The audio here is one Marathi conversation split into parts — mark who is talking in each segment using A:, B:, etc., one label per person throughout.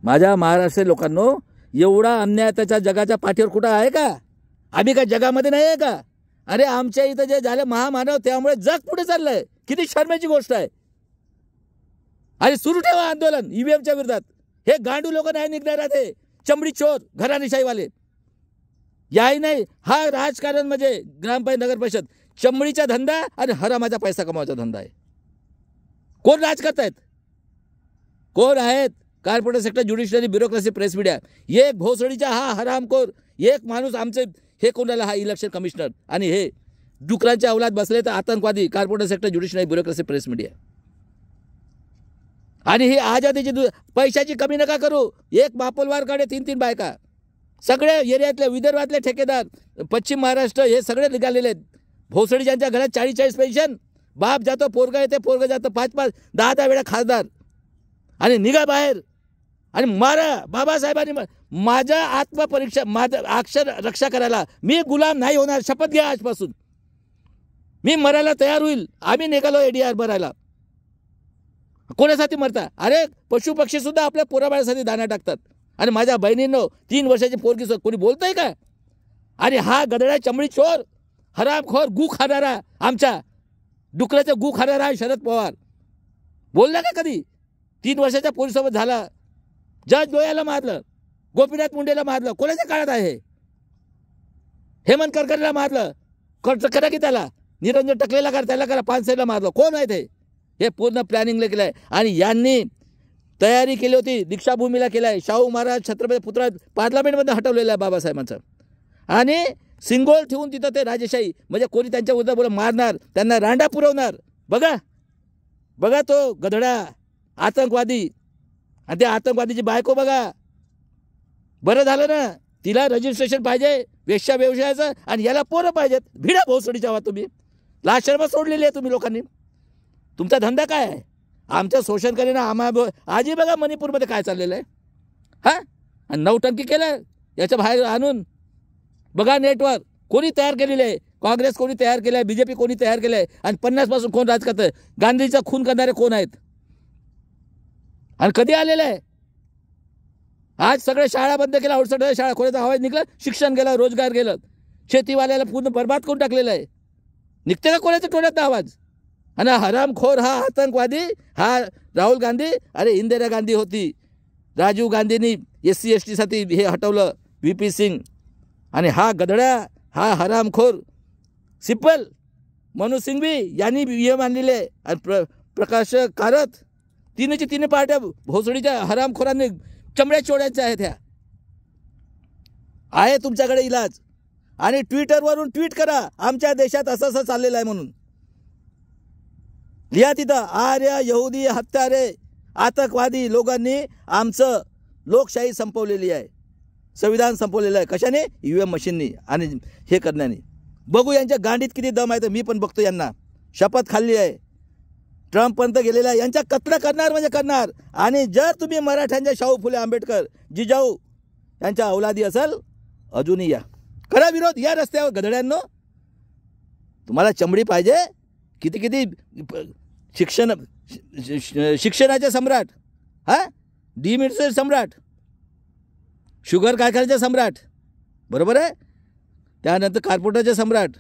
A: माझ्या महाराष्ट्र लोकांनो, एवढा अन्याय त्याच्या जगाच्या पाठीवर कुठं आहे का? आम्ही काय जगामध्ये नाही आहे का? अरे आमच्या इथं जे झाले महामानव, त्यामुळे जग पुढे चाललंय. किती शर्मेची गोष्ट आहे. आणि सुरू ठेवा आंदोलन ईव्हीएमच्या विरोधात. हे गांडू लोक नाही निघणार आहे, चमडी चोर घराणेशाहीवाले. याही नाही, हा राजकारण म्हणजे ग्रामपंचायत नगर परिषद चमडीचा धंदा आणि हरामाचा पैसा कमवायचा धंदा आहे. कोण राज करतायत? कोण आहेत? Corporate sector, judiciary, bureaucracy, press media. एक भोसडीचा हा हरामखोर एक माणूस आमचे हे कोणाला हा इलेक्शन कमिशनर, आणि हे डुकरांच्या अवलाद बसले तर आतंकवादी. Corporate sector, judiciary, bureaucracy, press media. आणि ही आजादीची पैशाची कमी नका करू. एक मापोलवारकडे 3-3 बायका. सगळे एरियातले विदर्भातले ठेकेदार, पश्चिम महाराष्ट्र हे सगळे निघालेले आहेत. भोसडी ज्यांच्या घरात 40-40 पेन्शन, बाप जातो पोरगा येते, पोरगा जातो 5-5, 10-10 वेळा खासदार. आणि निघा बाहेर आणि मारा. बाबासाहेबांनी माझ्या आत्मपरीक्षा, माझं अक्षर रक्षा करायला मी गुलाम नाही होणार. शपथ घ्या आजपासून. मी मरायला तयार होईल. आम्ही निघालो एडीआर भरायला. कोणासाठी मरता? अरे पशु पक्षी सुद्धा आपल्या पोराबाळासाठी दाना टाकतात. आणि माझ्या बहिणींनो 3 वर्षाची पोरगी कोणी बोलतंय का? आणि हा गदडा चमडी चोर हरामखोर गू खाणारा, आमच्या डुकराचं गू खाणारा आहे शरद पवार. बोलला का कधी? 3 वर्षाच्या पोरीसोबत झाला. जज लोयाला मारलं, गोपीनाथ मुंडेला मारलं. कोणाच्या काळात आहे? हेमंत करकरेला मारलं. करा की त्याला. निरंजन टकलेला करा, त्याला करा. पानसेला मारलं. कोण आहे ते? हे पूर्ण प्लॅनिंगला केलं आहे. आणि यांनी तयारी केली होती. दीक्षाभूमीला केलं आहे. शाहू महाराज छत्रपती पुतळा पार्लमेंटमध्ये हटवलेला आहे बाबासाहेबांचं. आणि सिंगोल ठेवून तिथं ते राजेशाही, म्हणजे कोणी त्यांच्या विरुद्ध बोल मारणार, त्यांना रांडा पुरवणार. बघा बघा तो गधडा आतंकवादी. आणि त्या आतंकवादीची बायको बघा. बरं झालं ना, तिला रजिस्ट्रेशन पाहिजे वेश्या व्यवसायाचं, आणि याला पोरं पाहिजेत. भिडा भोसडीच्या. तुम्ही लाशर्म सोडलेली आहे तुम्ही लोकांनी. तुमचा धंदा काय आहे? आमचं शोषण करेन. आजही बघा मणिपूरमध्ये काय चाललेलं आहे. हां, आणि नौटंकी केलं याच्या बाहेर आणून. बघा नेटवर कोणी तयार केलेलं आहे? काँग्रेस कोणी तयार केलं आहे? BJP कोणी तयार केलं आहे? आणि 50पासून कोण राज करतं? गांधीचा खून करणारे कोण आहेत? आणि कधी आलेलं आहे? आज सगळ्या शाळा बंद केल्या. औषध शाळा कोणाचा आवाज निघला? शिक्षण गेलं, रोजगार गेलं, शेतीवाल्याला पूर्ण बरबाद करून टाकलेलं आहे. निघते का कोणाच्या टोळ्यात आवाज? आणि हरामखोर हा आतंकवादी हा राहुल गांधी. अरे इंदिरा गांधी होती, राजीव गांधींनी SC ST साठी हे हटवलं, VP सिंग. आणि हा गधडा हा हरामखोर सिप्पल मनू सिंघवी यांनी VM आणलेले. आणि प्रकाश कारत, तिन्ही पार्ट्या भोसडीच्या हरामखोरांनी चमड्या चोड्यांच्या आहेत. ह्या आहे तुमच्याकडे इलाज. आणि ट्विटरवरून ट्विट करा आमच्या देशात असं असं चाललेलं आहे म्हणून. लिहा तिथं, आर्य यहुदी हत्यारे आतंकवादी लोकांनी आमचं लोकशाही संपवलेली आहे, संविधान संपवलेलं आहे. कशाने? EVM मशीननी आणि हे करण्याने. बघू यांच्या गांडीत किती दम आहे. तर मी पण बघतो यांना. शपथ खाल्ली आहे. ट्रम्पपर्यंत गेलेला आहे. यांच्या कत्ल करणार म्हणजे करणार. आणि जर तुम्ही मराठ्यांच्या शाहू फुले आंबेडकर जिजाऊ यांच्या अवलादी असाल, अजूनही या, करा विरोध. या रस्त्यावर गधड्यांनो. तुम्हाला चमडी पाहिजे? किती किती शिक्षणाचे सम्राट, हां, डीमिट्सचे सम्राट, शुगर कारखान्याचे सम्राट, बरोबर आहे. त्यानंतर कॉर्पोरेटचे सम्राट,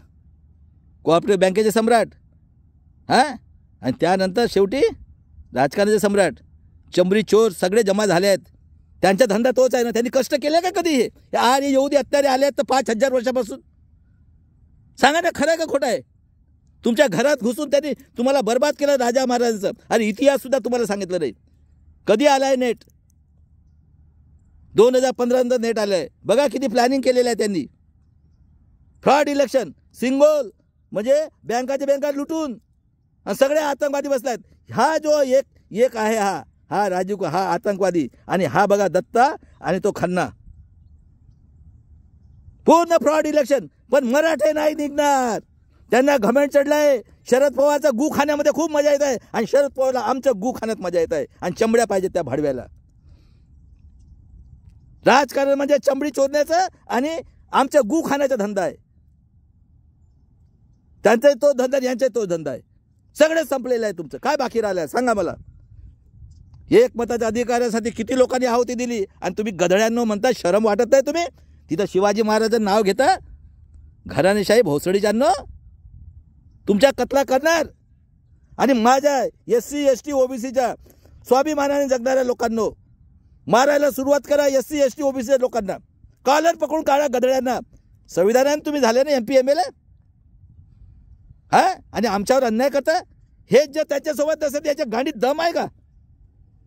A: कोऑपरेटिव्ह बँकेचे सम्राट, हां, आणि त्यानंतर शेवटी राजकारणाचे सम्राट, चमरी चोर सगळे जमा झाले आहेत. त्यांचा धंदा तोच आहे ना. त्यांनी कष्ट केले का कधी? हे आणि येऊदी हत्यारे आले आहेत तर 5000 वर्षापासून. सांगा ना, खरं का खोटं आहे? तुमच्या घरात घुसून त्यांनी तुम्हाला बर्बाद केलं राजा महाराजांचं. आणि इतिहास सुद्धा तुम्हाला सांगितलं नाही. कधी आला आहे नेट? 2015 नंतर नेट आलं आहे. बघा किती प्लॅनिंग केलेलं आहे त्यांनी. फ्रॉड इलेक्शन, सिंगोल म्हणजे बँका लुटून आणि सगळे आतंकवादी बसलायत. हा जो एक आहे हा राजीव, हा आतंकवादी. आणि हा बघा दत्ता आणि तो खन्ना. पूर्ण फ्रॉड इलेक्शन. पण मराठे नाही निघणार. त्यांना घमेंड चढलाय. शरद पवारचा गू खाण्यामध्ये खूप मजा येत आहे. आणि शरद पवारला आमच्या गू खाण्यात मजा येत आहे. आणि चमड्या पाहिजेत त्या भाडव्याला. राजकारण म्हणजे चमडी चोरण्याचं आणि आमच्या गू खाण्याचा धंदा आहे. त्यांचा तो धंदा, यांचा तो धंदा आहे. सगळं संपलेलं आहे तुमचं. काय बाकी राहिलं सांगा मला. एकमताच्या अधिकारासाठी किती लोकांनी आहुती दिली आणि तुम्ही गधड्यांनो म्हणता शरम वाटत नाही तुम्ही? तिथं शिवाजी महाराजांचं नाव घेता. घराणेशाही भोसडीच्यांनो तुमच्या कत्ला करणार. आणि माझ्या SC ST OBCच्या स्वाभिमानाने जगणाऱ्या लोकांनो मारायला सुरुवात करा. SC ST OBC लोकांना कॉलर पकडून काढा गधड्यांना. संविधानाने तुम्ही झाले ना MP MLA हा, आणि आमच्यावर अन्याय करता. हेच जर त्याच्यासोबत नसेल त्याच्या गाडीत दम आहे का?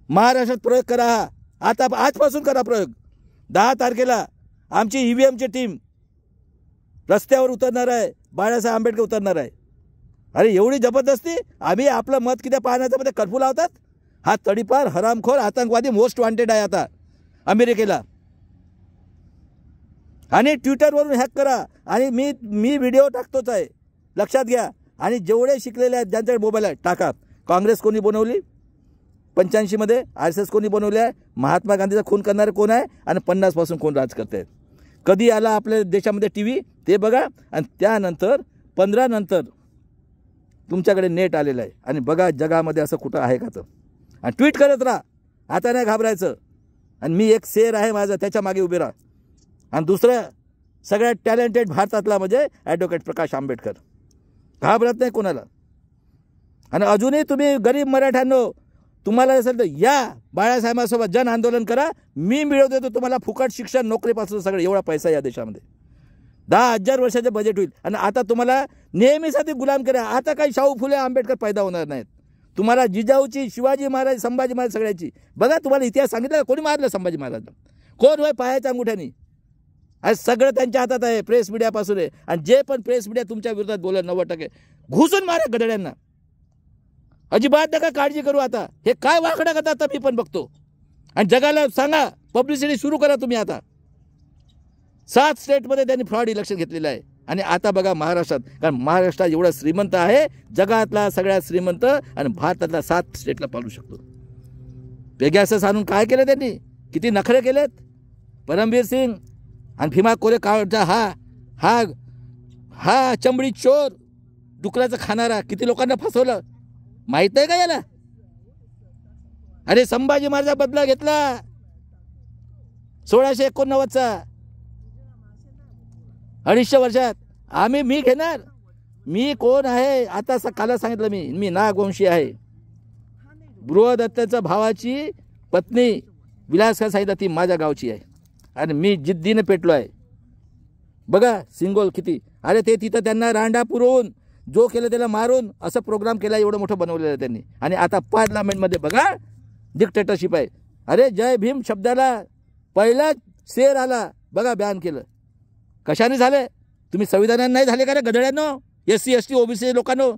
A: महाराष्ट्रात प्रयोग करा. आता आजपासून करा प्रयोग. 10 तारखेला आमची EVMची टीम रस्त्यावर उतरणार आहे. बाळासाहेब आंबेडकर उतरणार आहे. अरे एवढी जबरदस्ती. आम्ही आपलं मत किती पाहण्याचं मध्ये कर्फ्यू लावतात. हा तडीपार हरामखोर आतंकवादी मोस्ट वॉन्टेड आहे आता अमेरिकेला. आणि ट्विटरवरून हॅक करा. आणि मी व्हिडिओ टाकतोच आहे, लक्षात घ्या. आणि जेवढे शिकलेले आहेत ज्यांच्याकडे मोबाईल आहे टाका. काँग्रेस कोणी बनवली 85 मध्ये? RSS कोणी बनवले आहे? महात्मा गांधीचा खून करणारे कोण आहे? आणि 50 पासून कोण राज करत आहेत? कधी आला आपल्या देशामध्ये TV ते बघा. आणि त्यानंतर 15 नंतर तुमच्याकडे नेट आलेलं आहे. आणि बघा जगामध्ये असं कुठं आहे का? तर आणि ट्विट करत राहा. आता नाही घाबरायचं. आणि मी एक शेर आहे माझं, त्याच्या मागे उभे राहा. आणि दुसरं सगळ्यात टॅलेंटेड भारतातला म्हणजे ॲडव्होकेट प्रकाश आंबेडकर. घाबरत नाही कोणाला. आणि अजूनही तुम्ही गरीब मराठ्यांनो तुम्हाला असेल तर या बाळासाहेबांसोबत जन आंदोलन करा. मी मिळवून देतो तुम्हाला फुकट शिक्षण, नोकरीपासून सगळं. एवढा पैसा या देशामध्ये 10,000 वर्षाचे बजेट होईल. आणि आता तुम्हाला नेहमीसाठी गुलाम करा. आता काही शाहू फुले आंबेडकर पैदा होणार नाहीत. तुम्हाला जिजाऊची, शिवाजी महाराज, संभाजी महाराज सगळ्याची बघा. तुम्हाला इतिहास सांगितलं कोणी मारलं संभाजी महाराज? कोण होय पायाच्या अंगुठ्यानी? आज सगळं त्यांच्या हातात आहे. प्रेस मीडियापासून आहे. आणि जे पण प्रेस मीडिया तुमच्या विरोधात बोलत 90% घुसून मारा गधड्यांना. अजिबात नका काळजी करू. आता हे काय वाकडं करतात मी पण बघतो. आणि जगाला सांगा, पब्लिसिटी सुरू करा तुम्ही. आता 7 स्टेटमध्ये त्यांनी फ्रॉड इलेक्शन घेतलेलं आहे. आणि आता बघा महाराष्ट्रात, कारण महाराष्ट्र एवढा श्रीमंत आहे, जगातला सगळ्यात श्रीमंत, आणि भारतातला 7 स्टेटला पालू शकतो. पेगॅसस आणून काय केलं त्यांनी? किती नखरे केलेत. परमवीर सिंग आणि भीमा कोरेगावचा हा चमडी चोर, डुकराचं खाणारा, किती लोकांना फसवलं माहित नाही का याला? अरे संभाजी महाराजा बदला घेतला 1689चा. 250 वर्षात मी घेणार. मी कोण आहे आता? काल सांगितलं मी नागवंशी आहे. बृहदत्ताच्या भावाची पत्नी विलासखा सांगितलं ती माझ्या गावची आहे. आणि मी जिद्दीने पेटलो आहे. बघा सिंगोल किती. अरे ते तिथं त्यांना रांडा पुरवून जो केलं त्याला मारून असं प्रोग्राम केला. एवढं मोठं बनवलेलं आहे त्यांनी. आणि आता पार्लमेंटमध्ये बघा डिक्टेटरशिप आहे. अरे जय भीम शब्दाला पहिला शेर आला बघा, बॅन केलं. कशाने झाले? तुम्ही संविधानाने नाही झाले का रे गधड्यांनो? SC ST OBC लोकांनो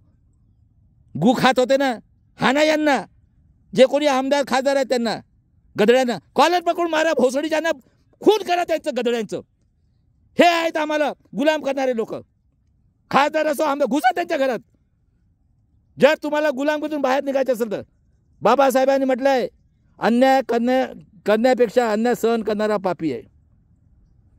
A: गु खात होते ना. हा ना यांना जे कोणी आमदार खासदार आहेत त्यांना गधड्यांना कॉलर पकडून मारा. भोसडीच्यांना खून करा त्यांचं गधड्यांचं. हे आहेत आम्हाला गुलाम करणारे लोक. खासदार असो आमदार घुसा त्यांच्या घरात. जर तुम्हाला गुलामकीतून बाहेर निघायचं असेल तर बाबासाहेबांनी म्हटलंय अन्याय करण्यापेक्षा अन्याय सहन करणारा पापी आहे.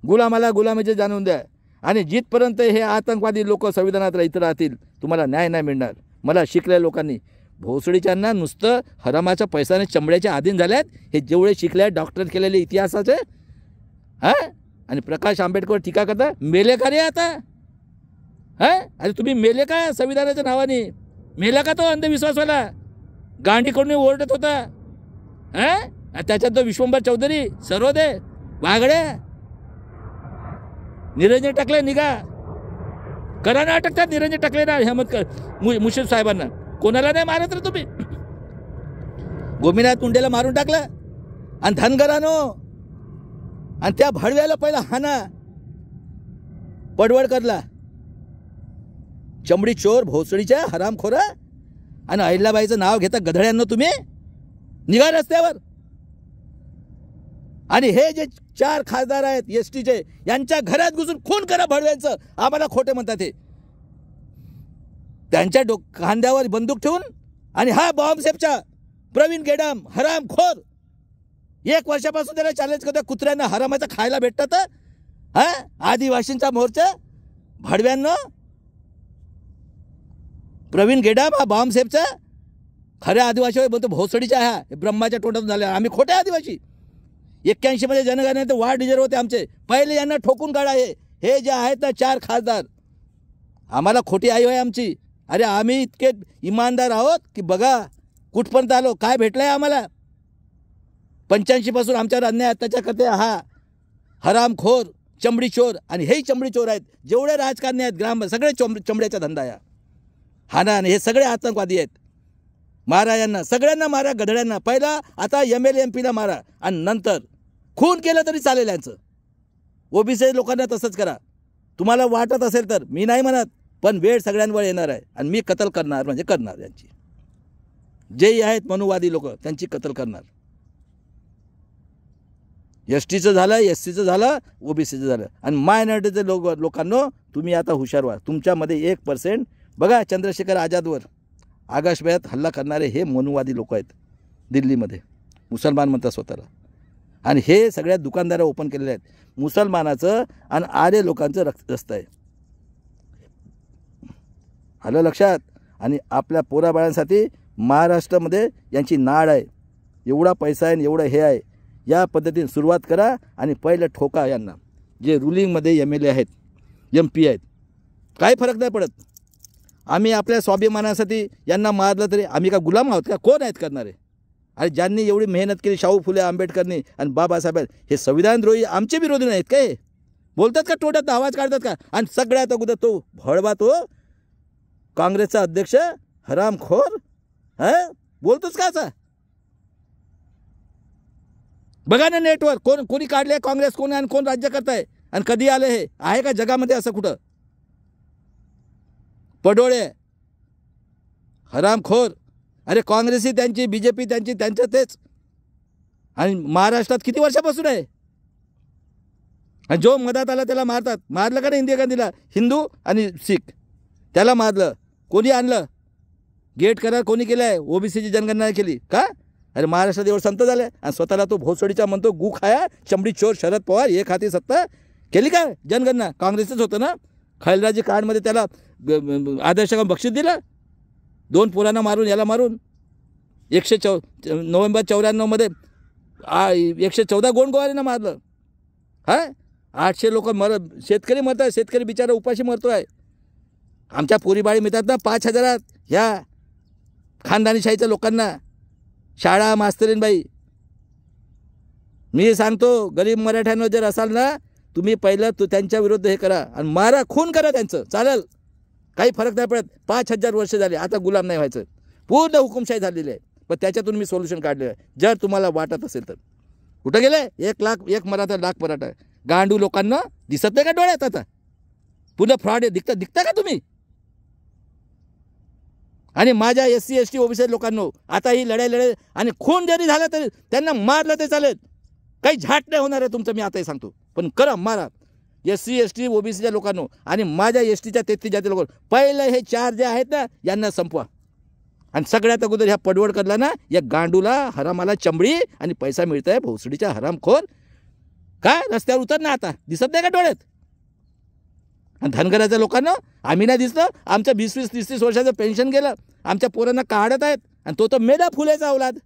A: गुलामाला गुलामीचे जाणून द्या. आणि जिथपर्यंत हे आतंकवादी लोक संविधानात राहत राहतील तुम्हाला न्याय नाही मिळणार. मला शिकलेल्या लोकांनी भोसडीच्यांना नुसतं हरामाच्या पैशाने चमड्याच्या अधीन झाल्यात. हे जेवढे शिकले डॉक्टर केलेले इतिहासाचे आणि प्रकाश आंबेडकर टीका करता. मेले का रे आता? अरे तुम्ही मेले का संविधानाच्या नावाने? मेला का तो अंधविश्वासवाला गांडीकडून ओरडत होता? त्याच्यात तो विश्वंभर चौधरी, सर्वदे वागडे, निरंजन टकले निघा करा ना. अटकतात निरंजन टकले ना, हेमंत मुश्रीफ साहेबांना. कोणाला नाही मारत रे तुम्ही? गोमीनाथ मुंडेला मारून टाकलं. आणि धनगरानो आणि त्या भडव्याला पहिला हाना पडवळकरला. चमडी चोर भोसडीच्या हरामखोरा. आणि अहिल्याबाईचं नाव घेता गधड्यांनो तुम्ही. निघा रस्त्यावर. आणि हे जे 4 खासदार आहेत STचे यांच्या घरात घुसून खून करा भडव्यांचं. आम्हाला खोटे म्हणतात हे. त्यांच्या खांद्यावर बंदूक ठेवून. आणि हा बॉम्बसेपचा प्रवीण गेडाम हरामखोर 1 वर्षापासून त्याला चॅलेंज करतो. कुत्र्यांना हरामाचं खायला भेटतात. आदिवासींचा मोर्चा भडव्यांनो. प्रवीण गेडाम हा बॉम्बसेपचा खऱ्या आदिवासी होय बोलतो भोसडीच्या ह्या ब्रह्माच्या तोंडातून झाल्या. आम्ही खोटे आदिवासी. 81 मध्ये जनगणनेत वाढ रिजर्व होते आमचे. पहिले यांना ठोकून काढा. हे जे आहेत ना 4 खासदार, आम्हाला खोटी आई होय आमची. अरे आम्ही इतके इमानदार आहोत की बघा कुठपर्यंत आलो, काय भेटलंय आम्हाला. 85 पासून आमच्यावर अन्याय अत्याचार करते हा हरामखोर चमडी चोर. आणि हेही चमडी चोर आहेत. जेवढे राजकारणी आहेत ग्राम सगळे चमड्याचा धंदा आहे हा ना. हे सगळे आतंकवादी आहेत. मारा यांना सगळ्यांना, मारा गधड्यांना. पहिला आता MLA MP ला मारा आणि नंतर खून केलं तरी चालेल यांचं. OBC लोकांना तसंच करा. तुम्हाला वाटत असेल तर, मी नाही म्हणत, पण वेळ सगळ्यांवर येणार आहे आणि मी कत्ल करणार म्हणजे करणार. यांची जे आहेत मनुवादी लोक त्यांची कत्ल करणार. STचं झालं, SCचं झालं, OBCचं झालं आणि मायनॉरिटीचे लोकांनो तुम्ही आता हुशार व्हा. तुमच्यामध्ये 1% बघा चंद्रशेखर आझादवर आकाशभयात हल्ला करणारे हे मनुवादी लोक आहेत दिल्लीमध्ये. मुसलमान म्हणतात स्वतःला. आणि हे सगळ्या दुकानदारा ओपन केलेले आहेत. मुसलमानाचं आणि आर्य लोकांचं रस्ता आहे. आलं लक्षात. आणि आपल्या पोराबाळांसाठी महाराष्ट्रामध्ये यांची नाड आहे. एवढा पैसा आहे, एवढं हे आहे. या पद्धतीने सुरुवात करा आणि पहिलं ठोका यांना. जे रुलिंगमध्ये MLA आहेत, MP आहेत, काही फरक नाही पडत. आम्ही आपल्या स्वाभिमानासाठी यांना मारलं तरी आम्ही का गुलाम आहोत का? कोण आहेत करणारे? आणि ज्यांनी एवढी मेहनत केली शाहू फुले आंबेडकरनी आणि बाबासाहेब, हे संविधानद्रोही आमचे विरोधी नाहीत काय? बोलतात का तोंडात आवाज काढतात का? आणि सगळ्यात अगोदर तो भडवा, तो काँग्रेसचा अध्यक्ष हरामखोर बोलतोच का असा? बघा ना नेटवर कोणी काढले काँग्रेस, कोण आणि कोण राज्य करताय आणि कधी आले? हे आहे का जगामध्ये असं कुठं? पडोळे, हरामखोर. अरे काँग्रेसही त्यांची, BJP त्यांची, त्यांचं तेच. आणि महाराष्ट्रात किती वर्षापासून आहे? आणि जो मधात आला त्याला मारतात. मारलं का नाही इंदिरा गांधीला? हिंदू आणि शीख त्याला मारलं. कोणी आणलं? गेट करार कोणी केलं आहे? OBCची जनगणना केली का? अरे महाराष्ट्रात एवढं संत झालं आणि स्वतःला तो भोसडीचा म्हणतो गु खाया चमडी चोर शरद पवार. एक हाती सत्ता केली का जनगणना? काँग्रेसच होतं ना. खैलराजी काळमध्ये त्याला आदर्श बक्षीस दिलं. 2 पोरांना मारून, याला मारून. नोव्हेंबर 94 मध्ये 114 गोंडगोवारीनं मारलं. 800 लोक शेतकरी मरतात. शेतकरी बिचारा उपाशी मरतो आहे. आमच्या पोरीबाळी मिळतात ना 5000 ह्या खानदानीशाहीच्या लोकांना. शाळा मास्तरीन बाई. मी सांगतो गरीब मराठ्यांवर जर असाल ना तुम्ही पहिलं त्यांच्या विरुद्ध हे करा आणि मारा, खून करा त्यांचं. चालेल, काही फरक नाही पडत. 5000 वर्ष झाले, आता गुलाम नाही व्हायचं. पूर्ण हुकुमशाही झालेली आहे. पण त्याच्यातून मी सोल्युशन काढलेलं आहे. जर तुम्हाला वाटत असेल तर. कुठं गेले? 1 मराठा, लाख मराठा. गांडू लोकांना दिसत नाही का डोळ्यात? आता पुन्हा फ्रॉड आहे. दिखता का तुम्ही? आणि माझ्या SC ST OBC लोकांनो आता ही लढाई आणि खून जरी झाला तरी त्यांना मारलं ते चालेल. काही झाट नाही होणार आहे तुमचं. मी आताही सांगतो. पण करा, मारा SC ST OBCच्या लोकांनो आणि माझ्या STच्या 33 जाती लोकांनो. पहिलं हे 4 जे आहेत ना यांना संपवा. आणि सगळ्यात अगोदर ह्या पडवड करला ना या गांडूला, हरामाला चमडी आणि पैसा मिळत आहे भोसडीच्या हरामखोर. काय रस्त्यावर उतर ना, आता दिसत नाही का डोळ्यात? आणि धनगराच्या लोकांना आम्ही नाही दिसलं. आमचं 20-20, 30-30 वर्षाचं पेन्शन गेलं. आमच्या पोरांना काढत आहेत आणि तो तर मेला फुलेचा अवलाद.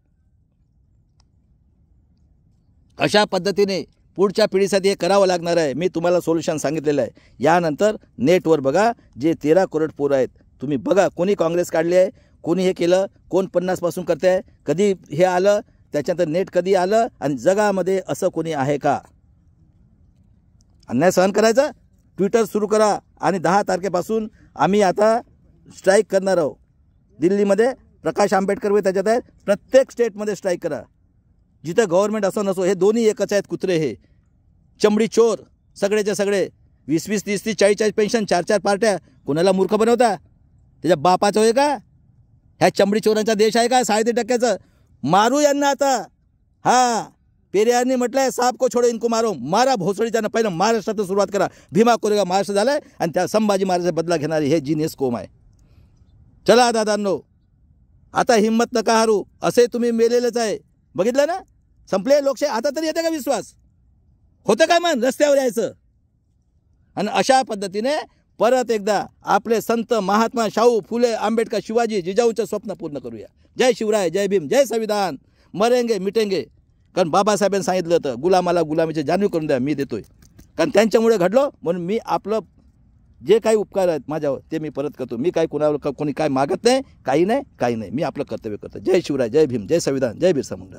A: अशा पद्धतीने पुढच्या पिढीसाठी हे करावं लागणार आहे. मी तुम्हाला सोल्युशन सांगितलेलं आहे. यानंतर नेटवर बघा जे 13 करोड पोरं आहेत. तुम्ही बघा कोणी काँग्रेस काढली आहे, कोणी हे केलं, कोण 50 पासून करते आहे, कधी हे आलं, त्याच्यानंतर नेट कधी आलं आणि जगामध्ये असं कोणी आहे का? अन्याय सहन करायचा? ट्विटर सुरू करा आणि 10 तारखेपासून आम्ही आता स्ट्राईक करणार आहोत. दिल्लीमध्ये प्रकाश आंबेडकर त्याच्यात आहेत. प्रत्येक स्टेटमध्ये स्ट्राईक करा. जिथं गव्हर्नमेंट असो नसो, हे दोन्ही एकच आहेत कुत्रे. हे चमडी चोर सगळेचे सगळे. 20-20, 30-30, 40-40 पेन्शन, 4-4 पार्ट्या. कोणाला मूर्ख बनवता? त्याच्या बापाचं होय का? ह्या चमडी चोरांचा देश आहे का? 3.5% मारू यांना आता. पेरियारनी म्हटलंय साप को छोडो इनको मारो. मारा भोसडीच्या. पहिलं महाराष्ट्रातून सुरुवात करा. भीमा कोरेगाव महाराष्ट्र झालाय आणि त्या संभाजी महाराजांचा बदला घेणारी हे जीनियस कोम आहे. चला दादांनो, आता हिंमत नका हारू. असे तुम्ही मेलेलेच आहे. बघितलं ना, संपले लोकशाही. आता तरी येते का विश्वास? होतं काय मन रस्त्यावर यायचं? आणि अशा पद्धतीने परत एकदा आपले संत महात्मा शाहू फुले आंबेडकर शिवाजी जिजाऊचं स्वप्न पूर्ण करूया. जय शिवराय, जय भीम, जय संविधान. मरेंगे मिटेंगे. कारण बाबासाहेबांनी सांगितलं होतं गुलामाला गुलामीची जाणीव करून द्या, मी देतोय. कारण त्यांच्यामुळे घडलो, म्हणून मी आपलं जे काही उपकार आहेत माझ्यावर ते मी परत करतो. मी काही कोणी काय मागत नाही, काही नाही. मी आपलं कर्तव्य करतो. जय शिवराय, जय भीम, जय संविधान, जय बिरसा मुंडा.